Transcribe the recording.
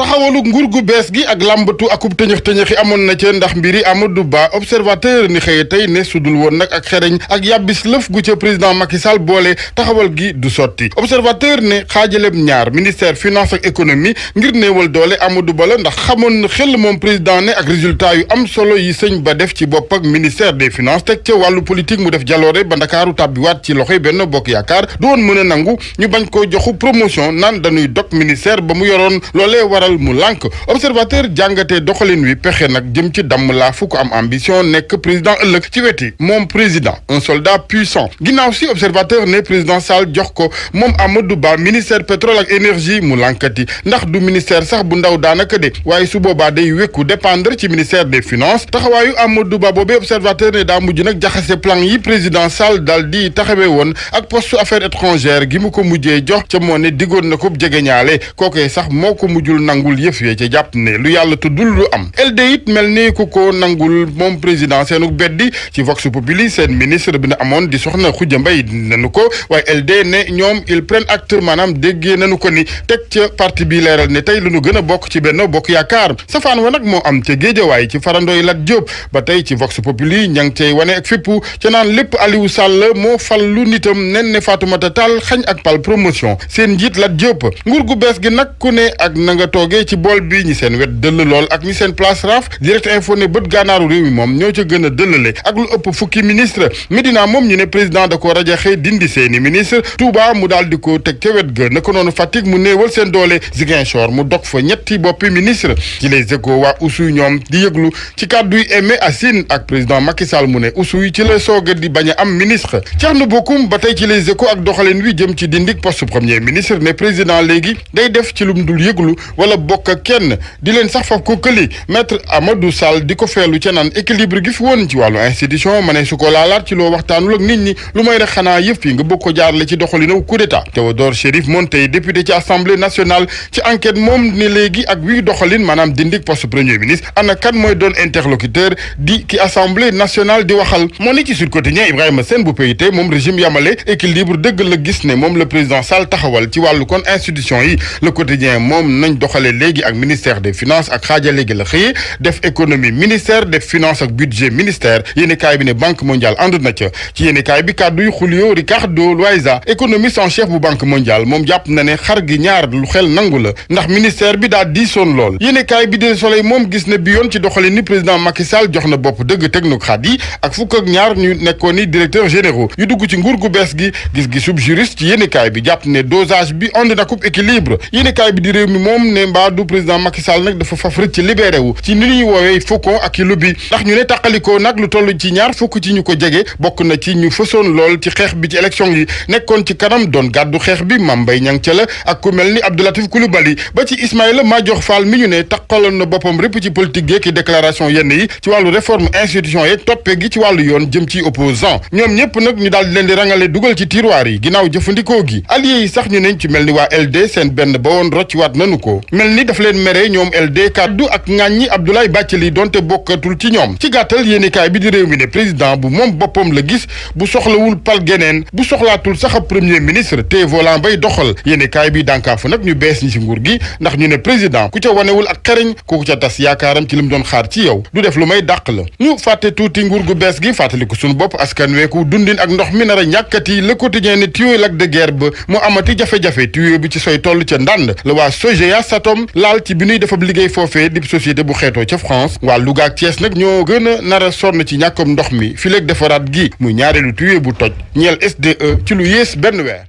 taxawalu nguur gu bees gi ak làmbatu akub tëñëx-tëñëxi amoon na ca ndax mbiri Amadou Ba observateur ni xëye tey ne sudul woon nag ak xereñ ak yàbbis lëf gu ca président Macky Sall boole taxawal gi du sotti observateur ne xaajaleb ñaar ministère finance ak économie ngir néewal doole Amadou Ba la ndax xamoon na xel moom président ne ak résultat yu am solo yi sëñ ba def ci bopp ak ministère des finances teg ca wàllu politique mu def jaloore ba ndakaaru tàbbiwaat ci loxoy Benno Bokk Yaakaar du woon mën a nangu ñu bañ ko joxu promotion naan dañuy dog ministère ba mu yoroon loolee waral mu lànk observateur jàngatee doxalin wi pexe nag jëm ci damm laa fu ko am ambition nekk président ëllëg ci weti moom président un soldat puissant ginnaaw si observateur ne président Sall jox ko moom Amadou Ba ministère pétrole ak énergie mu lànkati ndax du ministère sax bu ndaw daanaka de waaye su boobaa day wekku dépendre ci ministère des finances taxawaayu Amadou Ba boobee observateur ne daa mujj nag jaxase plan yi président Sall daal di taxawee woon ak poste affaires étrangères gi mu ko mujjee jox ca moo ne diggoon na ko jegeñaale kookee sax moo ko mujjul nangul yëf yee ca jàpp ne lu yàlla tuddul lu am LD it mel ni ku ko nangul moom président seenu beddi ci Vox Populi seen ministre bi na amoon di soxna Khoudia Mbaye nanu ko waaye LD ne ñoom ils prennent acte maanaam déggee nanu ko ni teg ca parti bi leeral ne tey lu nu gën a bokk ci Benno Bokk Yaakaar safaan wa nag moo am ca Géejawaay ci farandooy Lat Diop ba tey ci Vox Populi ña ngi cay wane ak fippu ca naan lépp Aliou Sall moo fal lu nitam nen ne Fatoumata Tall xañ ak pal promotion seen njiit Lat Diop nguur gu bees gi nag ku ne ak na nga toogee ci bool bi ñi seen wet dëll lool ak ñi seen place raaf direct info ne bët gànnaaru réew mi moom ñoo ca gën a dëllale ak lu ëpp fukki ministre Médina moom ñu ne président da ko rajaxe dindi seeni ministre Touba mu daal di ko teg ca wet ga naka noonu Fatick mu néewal seen doole Ziguinchor mu dog fa ñetti boppi ministre ci les échos waa Oussouye ñoom di yëglu ci kàdduy Aimé Assine ak président Macky Sall mu ne Oussouye ci la sooga di bañ a am ministre Thierno Bocoum ba tey ci les échos ak doxalin wi jëm ci dindik poste premier ministre ne président léegi day def ci lum dul yëglu wala bokk ak kenn di leen sax faf ko këli maître Amadou Sall di ko feelu ca naan équilibre gi fi woon ci wàllu institution ma ne su ko laalaat ci loo waxtaanul ak nit ñi lu may rek xanaa yëf yi nga bëgg ko jaarale ci doxalinu coup d'état Théodore Chérif Monteil député ci assemblée nationale ci enquête moom ne léegi ak wii doxalin maanaam dindik poste premier ministre ana kan mooy doon interlocuteur di ki assemblée nationale di waxal moo ni ci Sud Quotidien Ibrahima Sène bu PIT moom régime yamale équilibre dëgg la gis ne moom le président Sall taxawal ci wàllu kon institution yi le quotidien moom nañ doxale léegi ak ministère des finances ak xaaja léegi la xëyee def économie ministère def finance ak budget ministère yéeni kaay bi ne banque mondiale ànd na ca ci yéeni kaay bi kàdduy Julio Ricardo Loaiza économiste en chef bu banque mondiale moom jàpp na ne xar gi ñaar lu xel nangu la ndax ministère bi daa diisoon lool yéeni kaay bi de Soleil moom gis ne bi yoon ci doxale ni président Macky Sall jox na bopp dëgg technocrate yi ak fukk ak ñaar ñu nekkoon ni directeur généraux yu dugg ci nguur gu bees gi gis-gisub juriste ci yéenekaay bi jàpp ne dosage bi ànd na coupe équilibre yéenekaay bi di réew mi moom ne mbaa du président Macky Sall nag dafa faf rëcc ci libéré wu ci ni ñuy woowee faucon ak i lobby ndax ñu ne tàqalikoo nag lu toll ci ñaar fukk ci ñu ko jege bokk na ci ñu fësoon lool ci xeex bi ci élection yi nekkoon ci kanam doon gàddu xeex bi Mame Mbaye Niang ca la ak ku mel ni Abdoulatif Coulibaly ba ci Ismaïla Madior Fall mi ñu ne taqaloon na boppam répp ci politique geek i déclaration yenn yi ci wàllu réforme institution yeeg toppe gi ci wàllu yoon jëm ci opposant ñoom ñëpp nag ñu daal di leen di rangale dugal ci tiroir yi ginnaaw jëfandikoo gi allié yi sax ñu neñ ci mel ni waa LD seen benn ba woon rocc waat nanu ko mel ni daf leen mere ñoom LD kaddu ak ŋàññi Abdoulaye Bathily donte bokkatul ci ñoom ci gàttal yéenekaay bi di réew mi ne président bu moom boppam la gis bu soxlawul pal geneen bu soxlaatul sax ab premier ministre te volant bay doxal yéenekaay bi dànkaafu nag ñu bees ñi ci nguur gi ndax ñu ne président ku ca wanewul ak xereñ ku ca tas yaakaaram ci li mu doon xaar ci yow du def lu may dàq la ñu fàtte tuuti nguur gu bees gi fàttaliku suñu bopp askan weeku dundin ak ndox mi nar a ñàkkati le quotidien ne tuyau Lac de Guiers ba mu amati jafe-jafe tuyau bi ci soy toll ca ndànd la waa Sogea Satom laal ci bi ñuy defab liggéey foofee di société bu xeetoo ca France waa Louga ak Thiès nag ñoo gën a nar a sonn ci ñàkkom ndox mi fileeg defaraat gi muy ñaareelu tuyau bu toj ñeel SDE ci lu yées benn weer